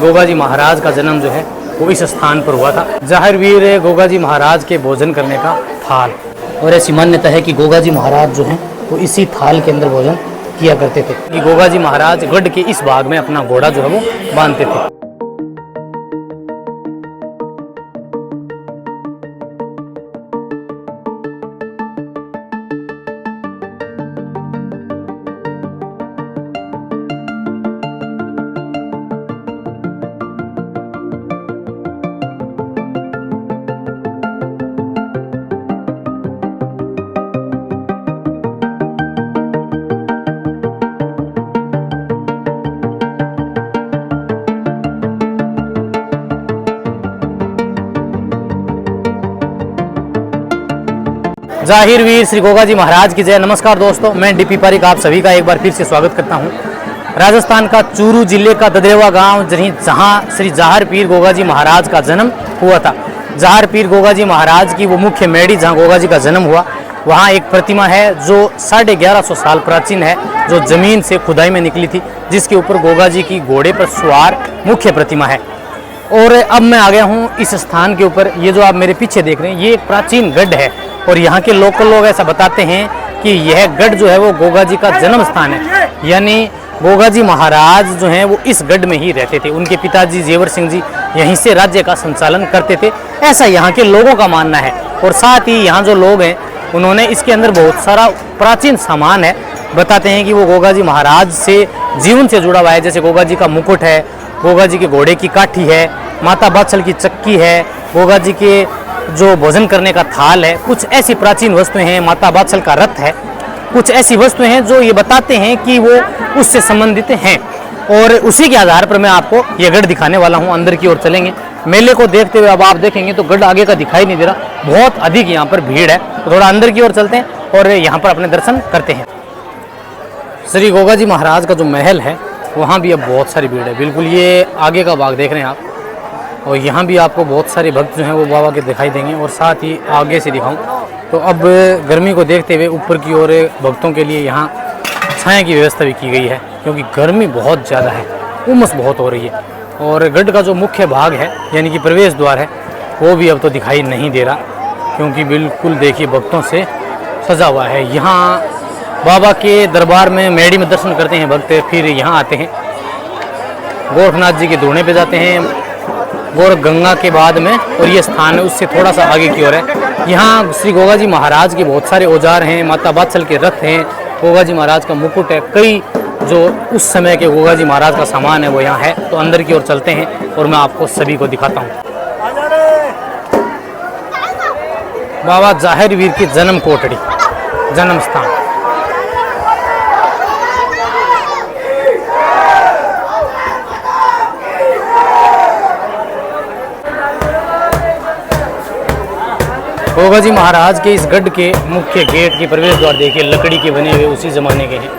गोगा जी महाराज का जन्म जो है वो इस स्थान पर हुआ था। जाहिरवीर गोगा जी महाराज के भोजन करने का थाल, और ऐसी मान्यता है कि गोगा जी महाराज जो हैं वो इसी थाल के अंदर भोजन किया करते थे कि गोगा जी महाराज गढ़ के इस भाग में अपना घोड़ा जो है वो बांधते थे। जाहिरवीर श्री गोगा जी महाराज की जय। नमस्कार दोस्तों, मैं डीपी पारिक आप सभी का एक बार फिर से स्वागत करता हूं। राजस्थान का चूरू जिले का ददेवा गांव जहां श्री जाहिर पीर गोगा जी महाराज का जन्म हुआ था। जाहिर पीर गोगा जी महाराज की वो मुख्य मेड़ी जहां गोगा जी का जन्म हुआ, वहां एक प्रतिमा है जो 1150 साल प्राचीन है, जो जमीन से खुदाई में निकली थी, जिसके ऊपर गोगा जी की घोड़े पर सवार मुख्य प्रतिमा है। और अब मैं आ गया हूँ इस स्थान के ऊपर। ये जो आप मेरे पीछे देख रहे हैं ये एक प्राचीन गढ़ है, और यहाँ के लोकल लोग ऐसा बताते हैं कि यह गढ़ जो है वो गोगा जी का जन्म स्थान है, यानी गोगा जी महाराज जो हैं वो इस गढ़ में ही रहते थे। उनके पिताजी जेवर सिंह जी यहीं से राज्य का संचालन करते थे, ऐसा यहाँ के लोगों का मानना है। और साथ ही यहाँ जो लोग हैं उन्होंने इसके अंदर बहुत सारा प्राचीन सामान है, बताते हैं कि वो गोगा जी महाराज से जीवन से जुड़ा हुआ है। जैसे गोगा जी का मुकुट है, गोगा जी के घोड़े की काठी है, माता बाछल की चक्की है, गोगा जी के जो भोजन करने का थाल है, कुछ ऐसी प्राचीन वस्तुएं हैं, माता बाछल का रथ है, कुछ ऐसी वस्तुएं हैं जो ये बताते हैं कि वो उससे संबंधित हैं। और उसी के आधार पर मैं आपको ये गढ़ दिखाने वाला हूँ। अंदर की ओर चलेंगे। मेले को देखते हुए अब आप देखेंगे तो गढ़ आगे का दिखाई नहीं दे रहा, बहुत अधिक यहाँ पर भीड़ है। तो थोड़ा अंदर की ओर चलते हैं और यहाँ पर अपने दर्शन करते हैं। श्री गोगा जी महाराज का जो महल है वहाँ भी अब बहुत सारी भीड़ है। बिल्कुल ये आगे का भाग देख रहे हैं आप, और यहाँ भी आपको बहुत सारे भक्त जो हैं वो बाबा के दिखाई देंगे। और साथ ही आगे से दिखाऊं तो अब गर्मी को देखते हुए ऊपर की ओर भक्तों के लिए यहाँ छाया की व्यवस्था भी की गई है, क्योंकि गर्मी बहुत ज़्यादा है, उमस बहुत हो रही है। और गढ़ का जो मुख्य भाग है यानी कि प्रवेश द्वार है वो भी अब तो दिखाई नहीं दे रहा, क्योंकि बिल्कुल देखिए भक्तों से सजा हुआ है। यहाँ बाबा के दरबार में मेड़ी में दर्शन करते हैं भक्त, फिर यहाँ आते हैं गोरखनाथ जी के धूणे पे जाते हैं, गोरख गंगा के बाद में, और ये स्थान है उससे थोड़ा सा आगे की ओर है। यहाँ श्री गोगा जी महाराज के बहुत सारे औजार हैं, माता बाछल के रथ हैं, गोगा जी महाराज का मुकुट है, कई जो उस समय के गोगा जी महाराज का सामान है वो यहाँ है। तो अंदर की ओर चलते हैं और मैं आपको सभी को दिखाता हूँ। बाबा जाहिर वीर की जन्म कोठड़ी, जन्म स्थान। गोगा जी महाराज के इस गढ़ के मुख्य गेट के प्रवेश द्वार देखिए, लकड़ी के बने हुए उसी ज़माने के हैं।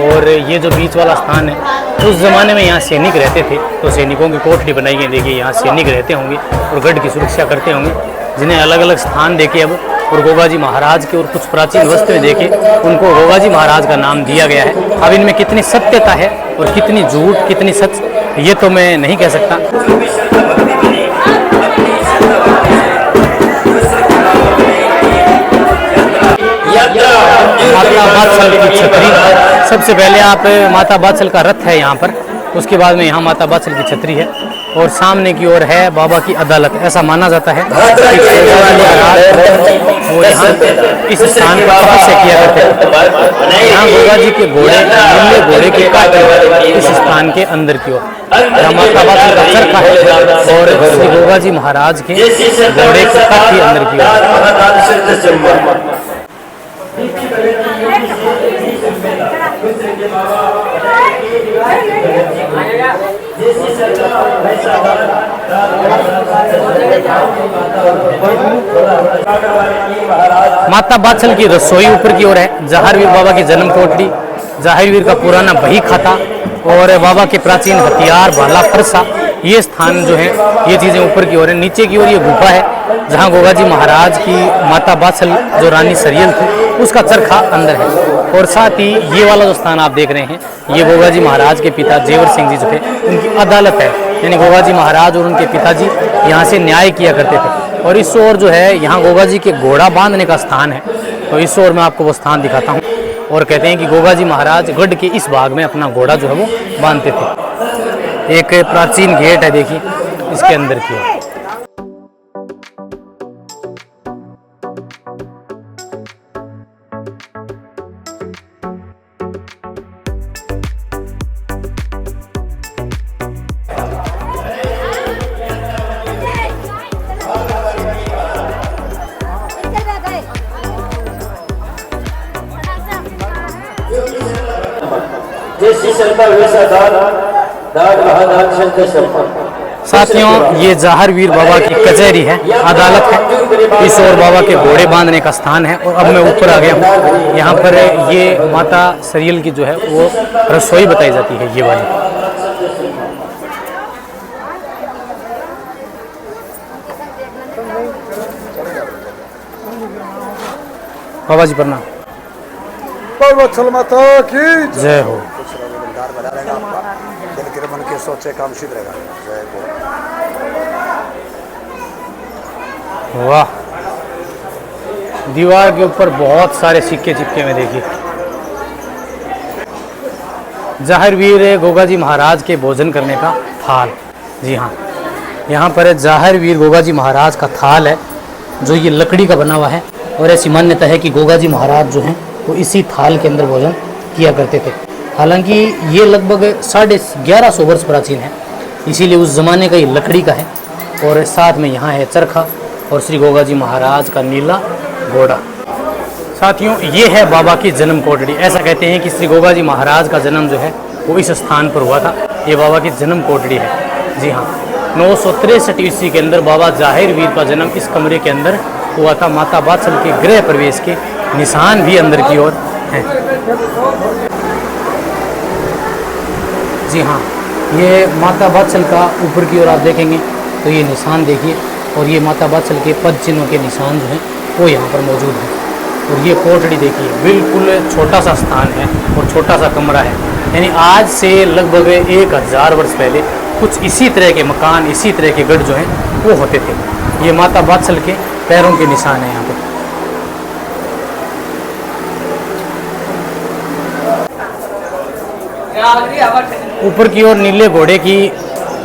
और ये जो बीच वाला स्थान है, उस ज़माने में यहाँ सैनिक रहते थे, तो सैनिकों की कोठरी बनाई गई। देखिए यहाँ सैनिक रहते होंगे और गढ़ की सुरक्षा करते होंगे, जिन्हें अलग अलग स्थान देखे अब। और गोगा जी महाराज के और कुछ प्राचीन वस्तुएं देखे, उनको गोगा जी महाराज का नाम दिया गया है। अब इनमें कितनी सत्यता है और कितनी झूठ कितनी सच, ये तो मैं नहीं कह सकता। माता बाछल की छतरी, सबसे पहले आप माता बाछल का रथ है यहाँ पर, उसके बाद में यहाँ माता बाछल की छतरी है, और सामने की ओर है बाबा की अदालत। ऐसा माना जाता है वो यहाँ इस स्थान पर तपस्या किया करते हैं। यहाँ गोगा जी के घोड़े, नीले घोड़े की काठी इस स्थान के अंदर की ओर, यहाँ माता बाछल का चरखा है, और श्री गोगा जी महाराज के घोड़े की काठी अंदर की ओर। माता बाछल की रसोई ऊपर की ओर है। जाहिरवीर बाबा की जन्म कोठरी, जाहिरवीर का पुराना बही खाता और बाबा के प्राचीन हथियार, भाला, फरसा, ये स्थान जो है ये चीज़ें ऊपर की ओर है। नीचे की ओर ये गुफा है जहाँ गोगा जी महाराज की माता बाछल जो रानी सरियल थी उसका चरखा अंदर है। और साथ ही ये वाला जो स्थान आप देख रहे हैं ये गोगा जी महाराज के पिता जेवर सिंह जी जो थे उनकी अदालत है। यानी गोगा जी महाराज और उनके पिताजी यहाँ से न्याय किया करते थे। और इस ओर जो है यहाँ गोगा जी के घोड़ा बांधने का स्थान है, तो इस ओर मैं आपको वो स्थान दिखाता हूँ। और कहते हैं कि गोगा जी महाराज गढ़ के इस भाग में अपना घोड़ा जो है वो बांधते थे। एक प्राचीन गेट है, देखिए इसके अंदर की ओर। साथियों, ये जाहिर वीर बाबा की कचहरी है, अदालत है। इस ओर बाबा के घोड़े बांधने का स्थान है। और अब मैं ऊपर आ गया हूँ। यहाँ पर ये माता सरियल की जो है वो रसोई बताई जाती है, ये वाली। बाबा जी प्रणाम। माता की जय हो। दिल के मन के सोचे काम सिद्ध रहेगा। वाह, दीवार के ऊपर बहुत सारे सिक्के चिपके में देखिए। जाहिर वीर गोगा जी महाराज के भोजन करने का थाल। जी हाँ, यहाँ पर जाहिर वीर गोगा जी महाराज का थाल है, जो ये लकड़ी का बना हुआ है। और ऐसी मान्यता है कि गोगा जी महाराज जो हैं वो इसी थाल के अंदर भोजन किया करते थे। हालांकि ये लगभग 1150 वर्ष प्राचीन है, इसीलिए उस ज़माने का ये लकड़ी का है। और साथ में यहाँ है चरखा और श्री गोगा जी महाराज का नीला घोड़ा। साथियों, ये है बाबा की जन्म कोटड़ी। ऐसा कहते हैं कि श्री गोगा जी महाराज का जन्म जो है वो इस स्थान पर हुआ था। ये बाबा की जन्म कोटड़ी है। जी हाँ, 963 ईस्वी के अंदर बाबा जाहिर वीर का जन्म इस कमरे के अंदर हुआ था। माता बात्सल के गृह प्रवेश के निशान भी अंदर की ओर हैं। जी हाँ, ये माता बात्सल का ऊपर की ओर आप देखेंगे तो ये निशान देखिए। और ये माता बात्सल के पद चिन्हों के निशान जो हैं वो यहाँ पर मौजूद हैं। और ये कोठड़ी देखिए, बिल्कुल छोटा सा स्थान है और छोटा सा कमरा है। यानी आज से लगभग 1000 वर्ष पहले कुछ इसी तरह के मकान, इसी तरह के गढ़ जो हैं वो होते थे। ये माता बात्सल के पैरों के निशान हैं यहाँ पर। ऊपर की ओर नीले घोड़े की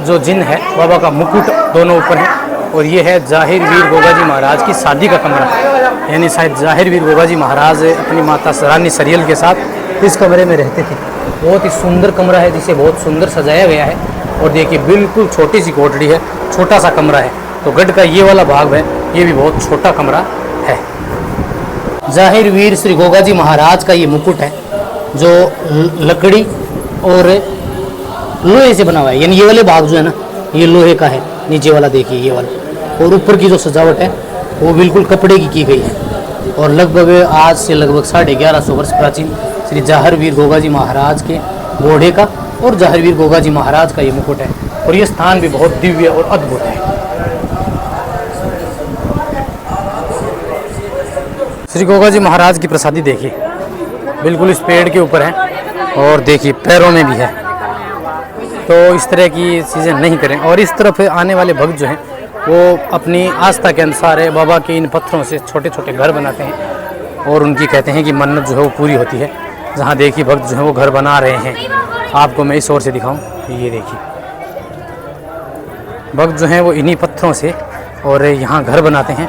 जो जिन है, बाबा का मुकुट दोनों ऊपर है। और ये है जाहिर वीर गोगा जी महाराज की शादी का कमरा। यानी शायद जाहिर वीर गोगा जी महाराज अपनी माता रानी सरियल के साथ इस कमरे में रहते थे। बहुत ही सुंदर कमरा है, जिसे बहुत सुंदर सजाया गया है। और देखिए, बिल्कुल छोटी सी कोठड़ी है, छोटा सा कमरा है। तो गढ़ का ये वाला भाग है, ये भी बहुत छोटा कमरा है। जाहिर वीर श्री गोगा जी महाराज का ये मुकुट है, जो लकड़ी और लोहे से बना हुआ है। यानी ये वाले भाग जो है ना, ये लोहे का है। नीचे वाला देखिए, ये वाला। और ऊपर की जो सजावट है वो बिल्कुल कपड़े की गई है। और लगभग आज से लगभग 1150 वर्ष प्राचीन श्री जाहिर वीर गोगा जी महाराज के घोड़े का और जाहिर वीर गोगा जी महाराज का ये मुकुट है। और ये स्थान भी बहुत दिव्य और अद्भुत है। श्री गोगा जी महाराज की प्रसादी देखिए, बिल्कुल इस पेड़ के ऊपर है। और देखिए, पैरों में भी है। तो इस तरह की चीज़ें नहीं करें। और इस तरफ आने वाले भक्त जो हैं वो अपनी आस्था के अनुसार है बाबा के इन पत्थरों से छोटे छोटे घर बनाते हैं। और उनकी कहते हैं कि मन्नत जो है वो पूरी होती है। जहाँ देखिए भक्त जो है वो घर बना रहे हैं। आपको मैं इस ओर से दिखाऊं, ये देखिए, भक्त जो हैं वो इन्हीं पत्थरों से और यहाँ घर बनाते हैं।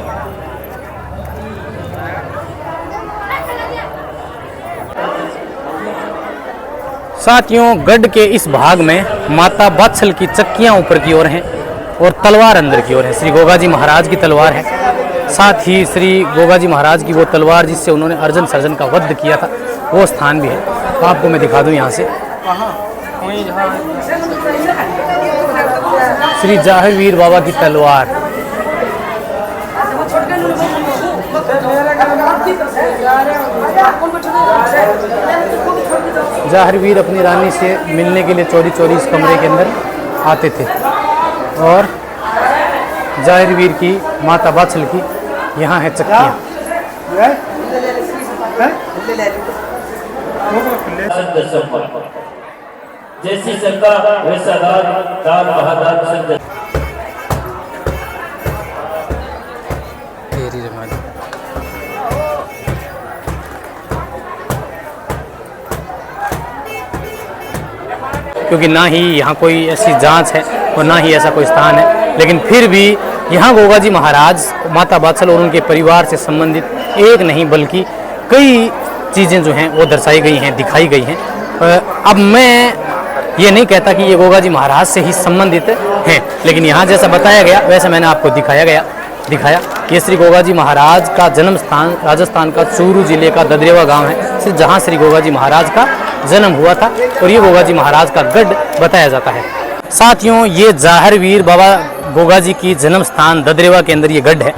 साथियों, गढ़ के इस भाग में माता बात्सल की चक्कियाँ ऊपर की ओर हैं और तलवार अंदर की ओर है। श्री गोगा जी महाराज की तलवार है। साथ ही श्री गोगा जी महाराज की वो तलवार जिससे उन्होंने अर्जुन सर्जन का वध किया था, वो स्थान भी है। तो आपको मैं दिखा दूं यहाँ से। श्री जाहिर वीर बाबा की तलवार। जाहिर वीर अपनी रानी से मिलने के लिए चोरी चोरी इस कमरे के अंदर आते थे। और जाहिर वीर की माता बात्सल की यहाँ है चक्कियाँ। जैसी शंका वैसा दान, दान महादान संत। क्योंकि ना ही यहाँ कोई ऐसी जांच है और ना ही ऐसा कोई स्थान है, लेकिन फिर भी यहाँ गोगा जी महाराज, माता बात्सल और उनके परिवार से संबंधित एक नहीं बल्कि कई चीज़ें जो हैं वो दर्शाई गई हैं, दिखाई गई हैं। अब मैं ये नहीं कहता कि ये गोगा जी महाराज से ही संबंधित हैं, लेकिन यहाँ जैसा बताया गया वैसा मैंने आपको दिखाया। ये श्री गोगा जी महाराज का जन्म स्थान राजस्थान का चूरू जिले का ददरेवा गांव है, जहाँ श्री गोगा जी महाराज का जन्म हुआ था और ये गोगा जी महाराज का गढ़ बताया जाता है। साथियों, ये जाहिर वीर बाबा गोगा जी की जन्म स्थान ददरेवा के अंदर ये गढ़ है।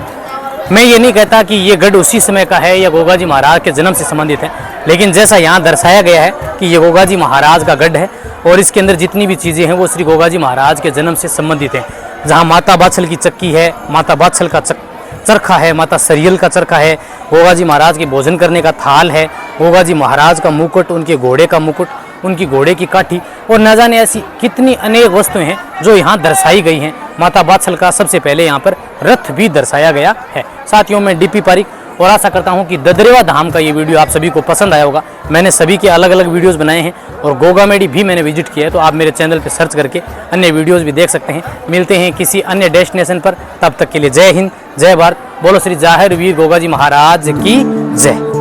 मैं ये नहीं कहता कि ये गढ़ उसी समय का है या गोगा जी महाराज के जन्म से संबंधित है, लेकिन जैसा यहाँ दर्शाया गया है कि ये गोगा जी महाराज का गढ़ है और इसके अंदर जितनी भी चीज़ें हैं वो श्री गोगा जी महाराज के जन्म से संबंधित हैं। जहाँ माता बात्सल की चक्की है, माता बात्सल का चरखा है, माता सरियल का चरखा है, गोगा जी महाराज के भोजन करने का थाल है, गोगा जी महाराज का मुकुट, उनके घोड़े का मुकुट, उनकी घोड़े की काठी और न जाने ऐसी कितनी अनेक वस्तुएं हैं जो यहाँ दर्शाई गई हैं। माता बात्सल का सबसे पहले यहाँ पर रथ भी दर्शाया गया है। साथियों, मैं डीपी पारिक और आशा करता हूँ कि ददरेवा धाम का ये वीडियो आप सभी को पसंद आया होगा। मैंने सभी के अलग अलग वीडियोस बनाए हैं और गोगामेडी भी मैंने विजिट किया है, तो आप मेरे चैनल पर सर्च करके अन्य वीडियोस भी देख सकते हैं। मिलते हैं किसी अन्य डेस्टिनेशन पर, तब तक के लिए जय हिंद, जय भारत। बोलो श्री जाहिर वीर गोगा जी महाराज की जय।